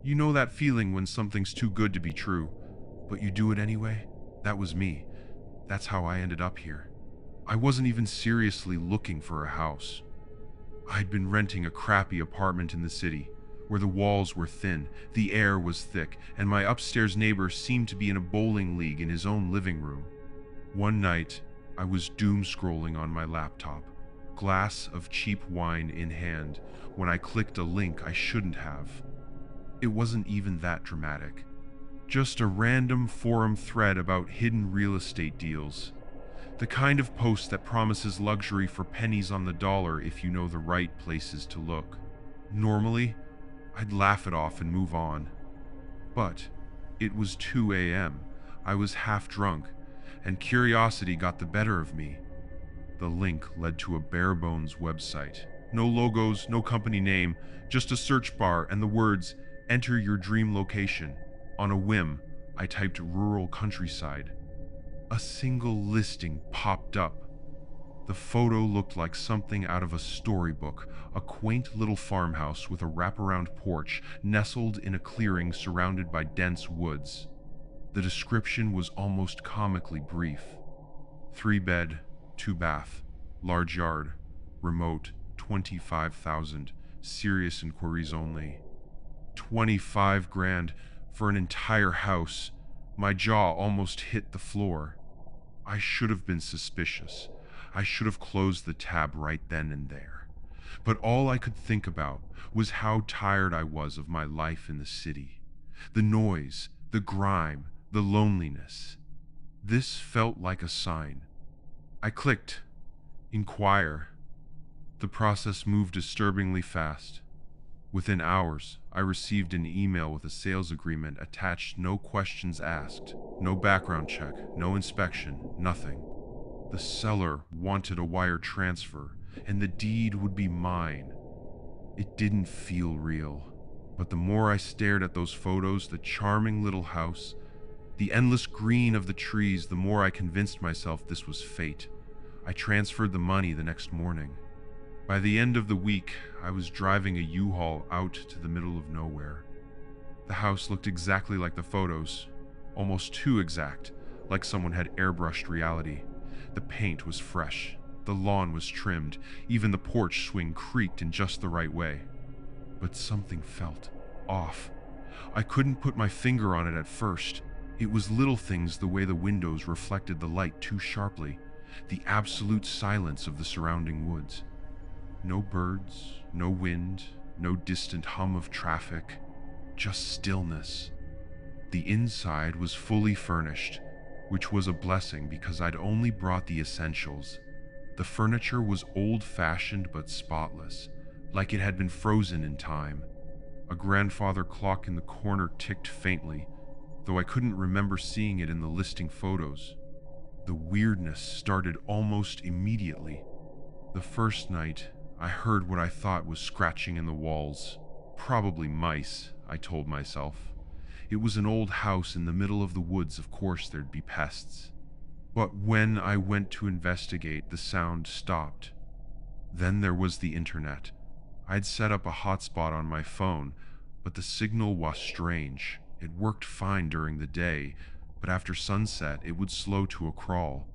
You know that feeling when something's too good to be true, but you do it anyway? That was me. That's how I ended up here. I wasn't even seriously looking for a house. I'd been renting a crappy apartment in the city, where the walls were thin, the air was thick, and my upstairs neighbor seemed to be in a bowling league in his own living room. One night, I was doom scrolling on my laptop, glass of cheap wine in hand, when I clicked a link I shouldn't have. It wasn't even that dramatic. Just a random forum thread about hidden real estate deals. The kind of post that promises luxury for pennies on the dollar if you know the right places to look. Normally, I'd laugh it off and move on. But it was 2 a.m. I was half drunk, and curiosity got the better of me. The link led to a bare-bones website. No logos, no company name, just a search bar and the words, "Enter your dream location." On a whim, I typed rural countryside. A single listing popped up. The photo looked like something out of a storybook, a quaint little farmhouse with a wraparound porch nestled in a clearing surrounded by dense woods. The description was almost comically brief. 3-bed, 2-bath, large yard, remote, 25,000, serious inquiries only. 25 grand for an entire house. My jaw almost hit the floor. I should have been suspicious. I should have closed the tab right then and there. But all I could think about was how tired I was of my life in the city. The noise, the grime, the loneliness. This felt like a sign. I clicked inquire. The process moved disturbingly fast. Within hours, I received an email with a sales agreement attached, no questions asked, no background check, no inspection, nothing. The seller wanted a wire transfer, and the deed would be mine. It didn't feel real, but the more I stared at those photos, the charming little house, the endless green of the trees, the more I convinced myself this was fate. I transferred the money the next morning. By the end of the week, I was driving a U-Haul out to the middle of nowhere. The house looked exactly like the photos, almost too exact, like someone had airbrushed reality. The paint was fresh, the lawn was trimmed, even the porch swing creaked in just the right way. But something felt off. I couldn't put my finger on it at first. It was little things, the way the windows reflected the light too sharply, the absolute silence of the surrounding woods. No birds, no wind, no distant hum of traffic, just stillness. The inside was fully furnished, which was a blessing because I'd only brought the essentials. The furniture was old-fashioned but spotless, like it had been frozen in time. A grandfather clock in the corner ticked faintly, though I couldn't remember seeing it in the listing photos. The weirdness started almost immediately. The first night, I heard what I thought was scratching in the walls. Probably mice, I told myself. It was an old house in the middle of the woods, of course there'd be pests. But when I went to investigate, the sound stopped. Then there was the internet. I'd set up a hotspot on my phone, but the signal was strange. It worked fine during the day, but after sunset it would slow to a crawl.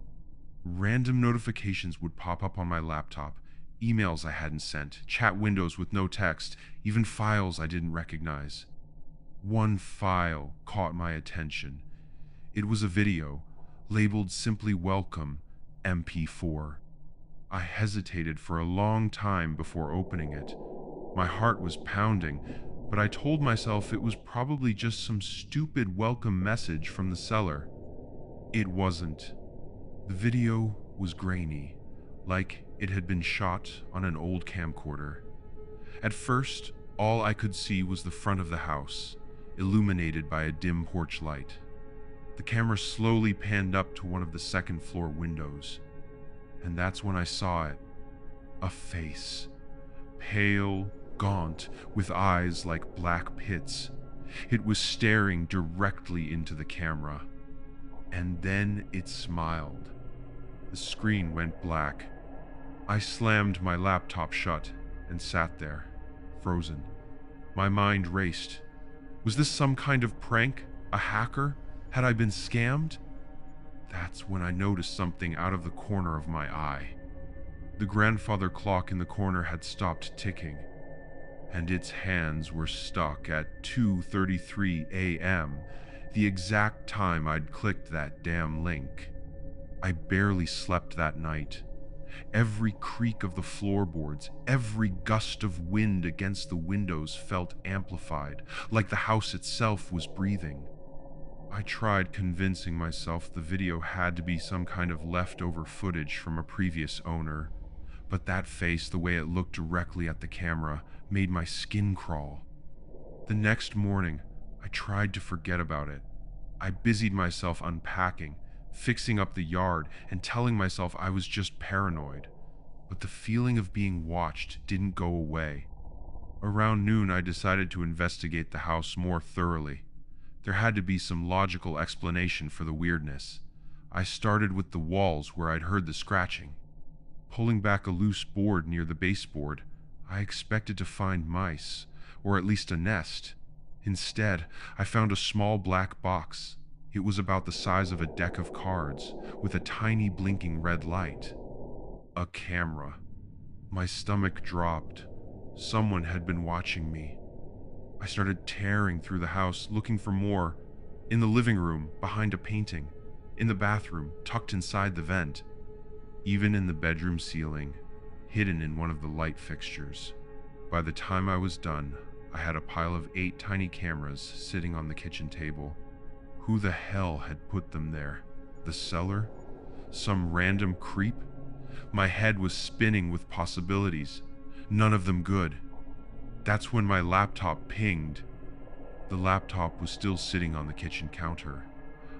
Random notifications would pop up on my laptop, emails I hadn't sent, chat windows with no text, even files I didn't recognize. One file caught my attention. It was a video, labeled simply Welcome, MP4. I hesitated for a long time before opening it. My heart was pounding, but I told myself it was probably just some stupid welcome message from the seller. It wasn't. The video was grainy, like it had been shot on an old camcorder. At first, all I could see was the front of the house, illuminated by a dim porch light. The camera slowly panned up to one of the second-floor windows, and that's when I saw it. A face. Pale, gaunt, with eyes like black pits. It was staring directly into the camera. And then it smiled. The screen went black. I slammed my laptop shut and sat there, frozen. My mind raced. Was this some kind of prank? A hacker? Had I been scammed? That's when I noticed something out of the corner of my eye. The grandfather clock in the corner had stopped ticking, and its hands were stuck at 2:33 a.m., the exact time I'd clicked that damn link. I barely slept that night. Every creak of the floorboards, every gust of wind against the windows felt amplified, like the house itself was breathing. I tried convincing myself the video had to be some kind of leftover footage from a previous owner, but that face, the way it looked directly at the camera, made my skin crawl. The next morning, I tried to forget about it. I busied myself unpacking, fixing up the yard, and telling myself I was just paranoid. But the feeling of being watched didn't go away. Around noon, I decided to investigate the house more thoroughly. There had to be some logical explanation for the weirdness. I started with the walls where I'd heard the scratching. Pulling back a loose board near the baseboard, I expected to find mice, or at least a nest. Instead, I found a small black box. It was about the size of a deck of cards, with a tiny blinking red light. A camera. My stomach dropped. Someone had been watching me. I started tearing through the house, looking for more. In the living room, behind a painting. In the bathroom, tucked inside the vent. Even in the bedroom ceiling, hidden in one of the light fixtures. By the time I was done, I had a pile of 8 tiny cameras sitting on the kitchen table. Who the hell had put them there? The seller? Some random creep? My head was spinning with possibilities, none of them good. That's when my laptop pinged. The laptop was still sitting on the kitchen counter.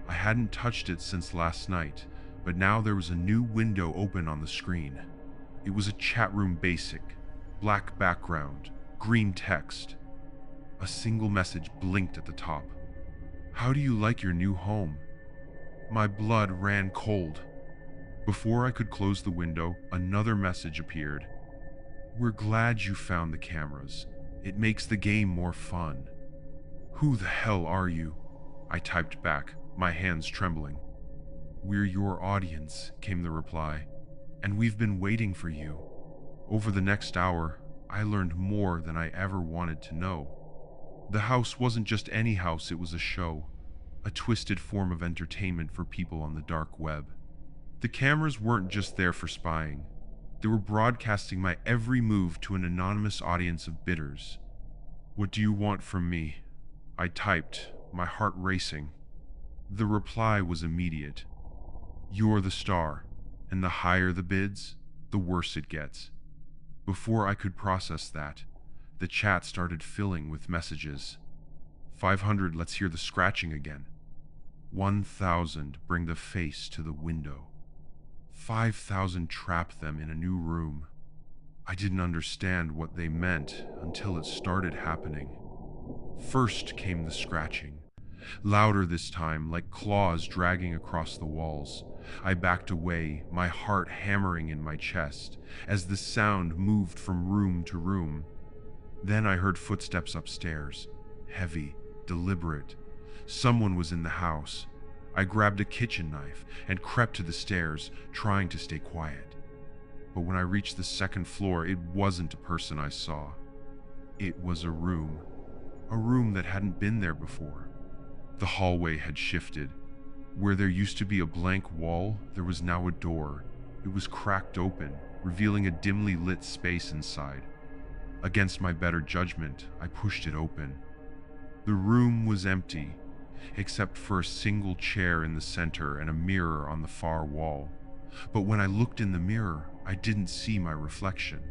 I hadn't touched it since last night, but now there was a new window open on the screen. It was a chat room basic, black background, green text. A single message blinked at the top. "How do you like your new home?" My blood ran cold. Before I could close the window, another message appeared. "We're glad you found the cameras. It makes the game more fun." "Who the hell are you?" I typed back, my hands trembling. "We're your audience," came the reply, "and we've been waiting for you." Over the next hour, I learned more than I ever wanted to know. The house wasn't just any house, it was a show, a twisted form of entertainment for people on the dark web. The cameras weren't just there for spying. They were broadcasting my every move to an anonymous audience of bidders. "What do you want from me?" I typed, my heart racing. The reply was immediate. "You're the star, and the higher the bids, the worse it gets." Before I could process that, the chat started filling with messages. 500, let's hear the scratching again. 1,000, bring the face to the window. 5,000, trap them in a new room. I didn't understand what they meant until it started happening. First came the scratching, louder this time, like claws dragging across the walls. I backed away, my heart hammering in my chest, as the sound moved from room to room. Then I heard footsteps upstairs, heavy, deliberate. Someone was in the house. I grabbed a kitchen knife and crept to the stairs, trying to stay quiet. But when I reached the second floor, it wasn't a person I saw. It was a room that hadn't been there before. The hallway had shifted. Where there used to be a blank wall, there was now a door. It was cracked open, revealing a dimly lit space inside. Against my better judgment, I pushed it open. The room was empty, except for a single chair in the center and a mirror on the far wall. But when I looked in the mirror, I didn't see my reflection.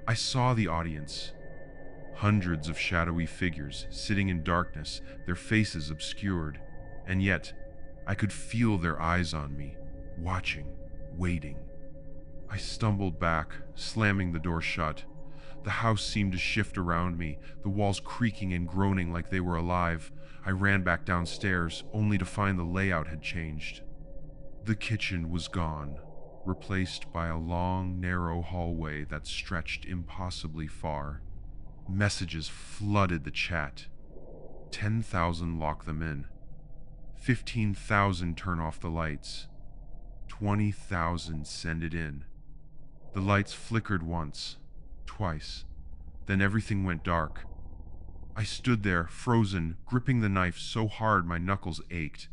I saw the audience. Hundreds of shadowy figures sitting in darkness, their faces obscured, and yet I could feel their eyes on me, watching, waiting. I stumbled back, slamming the door shut. The house seemed to shift around me, the walls creaking and groaning like they were alive. I ran back downstairs, only to find the layout had changed. The kitchen was gone, replaced by a long, narrow hallway that stretched impossibly far. Messages flooded the chat. 10,000 lock them in. 15,000 turn off the lights. 20,000 send it in. The lights flickered once, twice. Then everything went dark. I stood there, frozen, gripping the knife so hard my knuckles ached.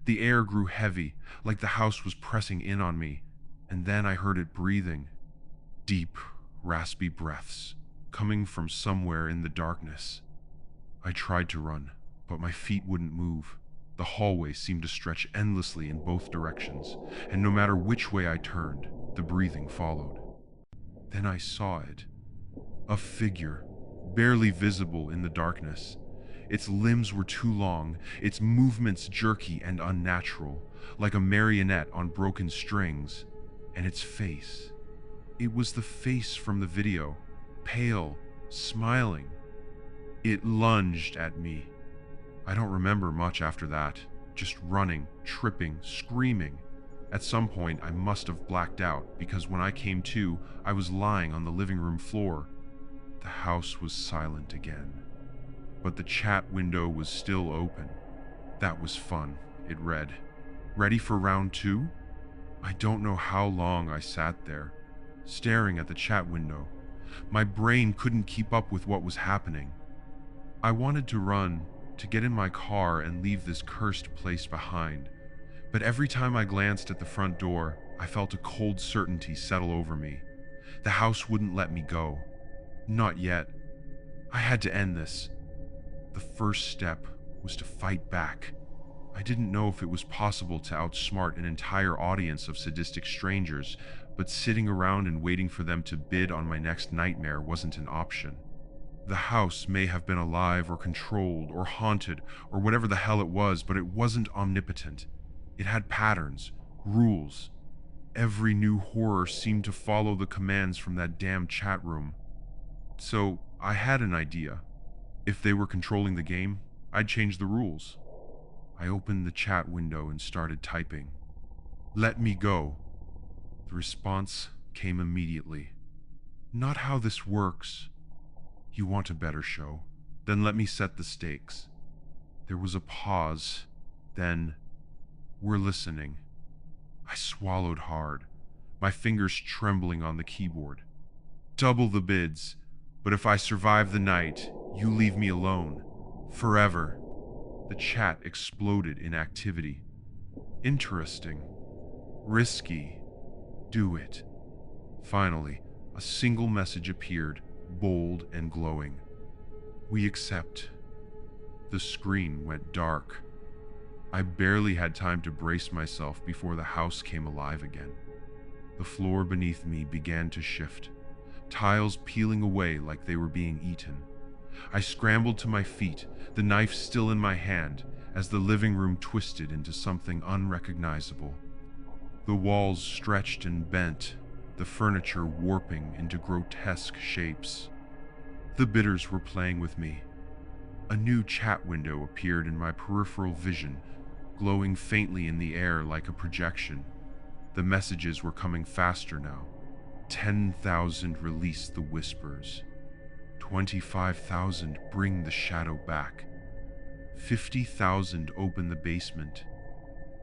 The air grew heavy, like the house was pressing in on me. And then I heard it breathing. Deep, raspy breaths, coming from somewhere in the darkness. I tried to run, but my feet wouldn't move. The hallway seemed to stretch endlessly in both directions, and no matter which way I turned, the breathing followed. Then I saw it. A figure, barely visible in the darkness. Its limbs were too long, its movements jerky and unnatural, like a marionette on broken strings. And its face. It was the face from the video, pale, smiling. It lunged at me. I don't remember much after that, just running, tripping, screaming. At some point, I must have blacked out because when I came to, I was lying on the living room floor. The house was silent again. But the chat window was still open. That was fun, it read. Ready for round 2? I don't know how long I sat there, staring at the chat window. My brain couldn't keep up with what was happening. I wanted to run, to get in my car and leave this cursed place behind. But every time I glanced at the front door, I felt a cold certainty settle over me. The house wouldn't let me go. Not yet. I had to end this. The first step was to fight back. I didn't know if it was possible to outsmart an entire audience of sadistic strangers, but sitting around and waiting for them to bid on my next nightmare wasn't an option. The house may have been alive or controlled or haunted or whatever the hell it was, but it wasn't omnipotent. It had patterns, rules. Every new horror seemed to follow the commands from that damn chat room. So I had an idea. If they were controlling the game, I'd change the rules. I opened the chat window and started typing. Let me go. The response came immediately. Not how this works. You want a better show? Then let me set the stakes. There was a pause. Then, we're listening. I swallowed hard, my fingers trembling on the keyboard. Double the bids, but if I survive the night, you leave me alone. Forever. The chat exploded in activity. Interesting. Risky. Do it. Finally, a single message appeared, bold and glowing. We accept. The screen went dark. I barely had time to brace myself before the house came alive again. The floor beneath me began to shift, tiles peeling away like they were being eaten. I scrambled to my feet, the knife still in my hand, as the living room twisted into something unrecognizable. The walls stretched and bent, the furniture warping into grotesque shapes. The bidders were playing with me. A new chat window appeared in my peripheral vision, glowing faintly in the air like a projection. The messages were coming faster now. 10,000 release the whispers. 25,000 bring the shadow back. 50,000 open the basement.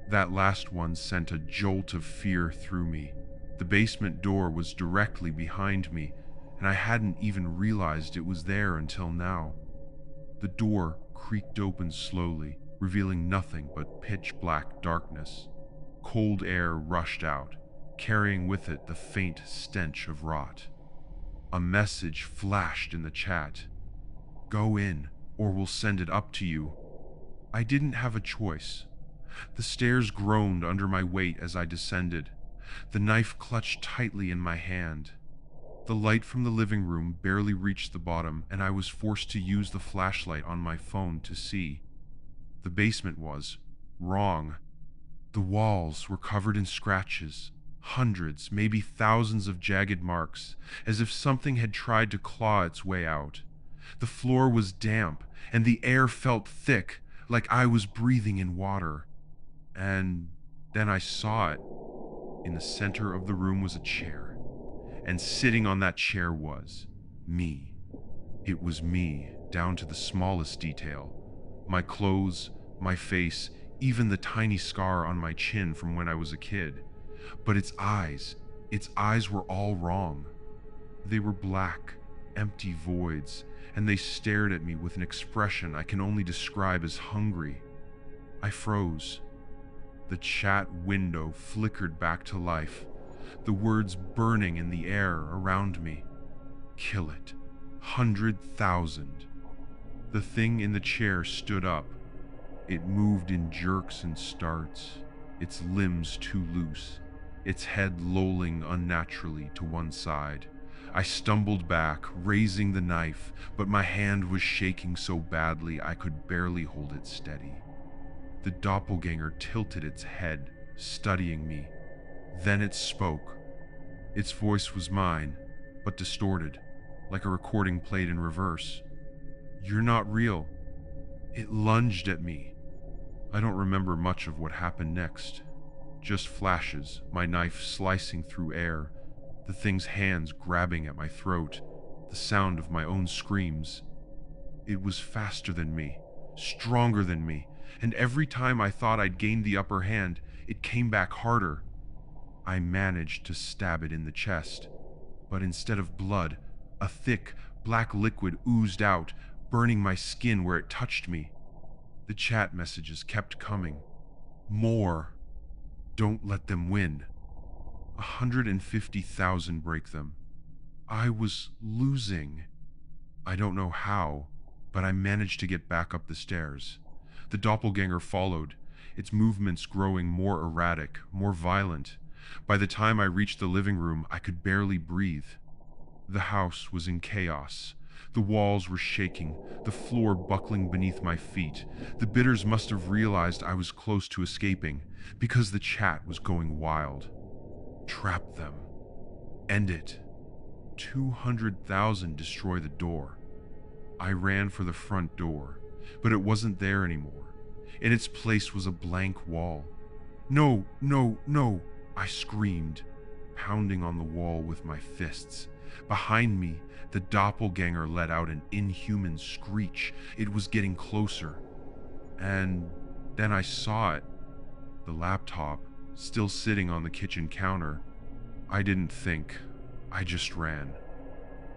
That last one sent a jolt of fear through me. The basement door was directly behind me, and I hadn't even realized it was there until now. The door creaked open slowly, revealing nothing but pitch-black darkness. Cold air rushed out, carrying with it the faint stench of rot. A message flashed in the chat. Go in, or we'll send it up to you. I didn't have a choice. The stairs groaned under my weight as I descended. The knife clutched tightly in my hand. The light from the living room barely reached the bottom, and I was forced to use the flashlight on my phone to see. The basement was wrong. The walls were covered in scratches, hundreds, maybe thousands of jagged marks, as if something had tried to claw its way out. The floor was damp, and the air felt thick, like I was breathing in water. And then I saw it. In the center of the room was a chair, and sitting on that chair was me. It was me, down to the smallest detail. My clothes, my face, even the tiny scar on my chin from when I was a kid. But its eyes were all wrong. They were black, empty voids, and they stared at me with an expression I can only describe as hungry. I froze. The chat window flickered back to life, the words burning in the air around me. Kill it. 100,000. The thing in the chair stood up. It moved in jerks and starts, its limbs too loose, its head lolling unnaturally to one side. I stumbled back, raising the knife, but my hand was shaking so badly I could barely hold it steady. The doppelganger tilted its head, studying me. Then it spoke. Its voice was mine, but distorted, like a recording played in reverse. "You're not real." It lunged at me. I don't remember much of what happened next. Just flashes, my knife slicing through air, the thing's hands grabbing at my throat, the sound of my own screams. It was faster than me, stronger than me, and every time I thought I'd gained the upper hand, it came back harder. I managed to stab it in the chest, but instead of blood, a thick, black liquid oozed out, burning my skin where it touched me. The chat messages kept coming. More. Don't let them win. 150,000 break them. I was losing. I don't know how, but I managed to get back up the stairs. The doppelganger followed, its movements growing more erratic, more violent. By the time I reached the living room, I could barely breathe. The house was in chaos. The walls were shaking, the floor buckling beneath my feet. The bidders must have realized I was close to escaping, because the chat was going wild. Trap them. End it. 200,000 destroy the door. I ran for the front door, but it wasn't there anymore. In its place was a blank wall. "No, no, no," I screamed, pounding on the wall with my fists. Behind me, the doppelganger let out an inhuman screech. It was getting closer. And then I saw it. The laptop, still sitting on the kitchen counter. I didn't think. I just ran.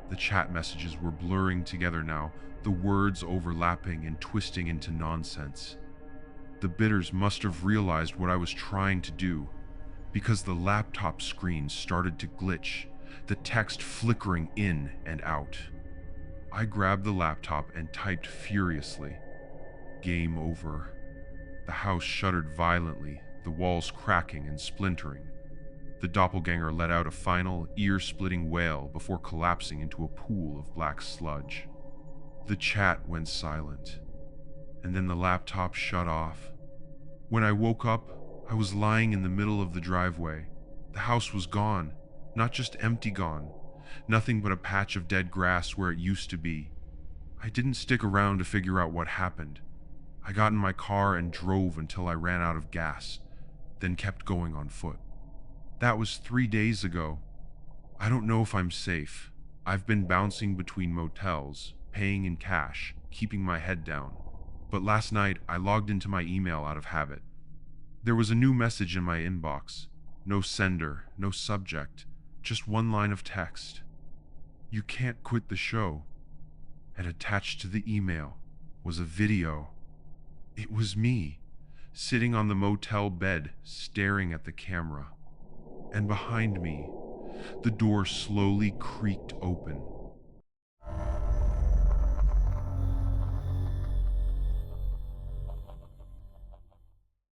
The chat messages were blurring together now, the words overlapping and twisting into nonsense. The bidders must have realized what I was trying to do, because the laptop screen started to glitch, the text flickering in and out. I grabbed the laptop and typed furiously. Game over. The house shuddered violently, the walls cracking and splintering. The doppelganger let out a final, ear-splitting wail before collapsing into a pool of black sludge. The chat went silent, and then the laptop shut off. When I woke up, I was lying in the middle of the driveway. The house was gone, not just empty gone, nothing but a patch of dead grass where it used to be. I didn't stick around to figure out what happened. I got in my car and drove until I ran out of gas, then kept going on foot. That was 3 days ago. I don't know if I'm safe. I've been bouncing between motels, paying in cash, keeping my head down. But last night, I logged into my email out of habit. There was a new message in my inbox. No sender, no subject, just one line of text. "You can't quit the show." And attached to the email was a video. It was me, sitting on the motel bed, staring at the camera. And behind me, the door slowly creaked open,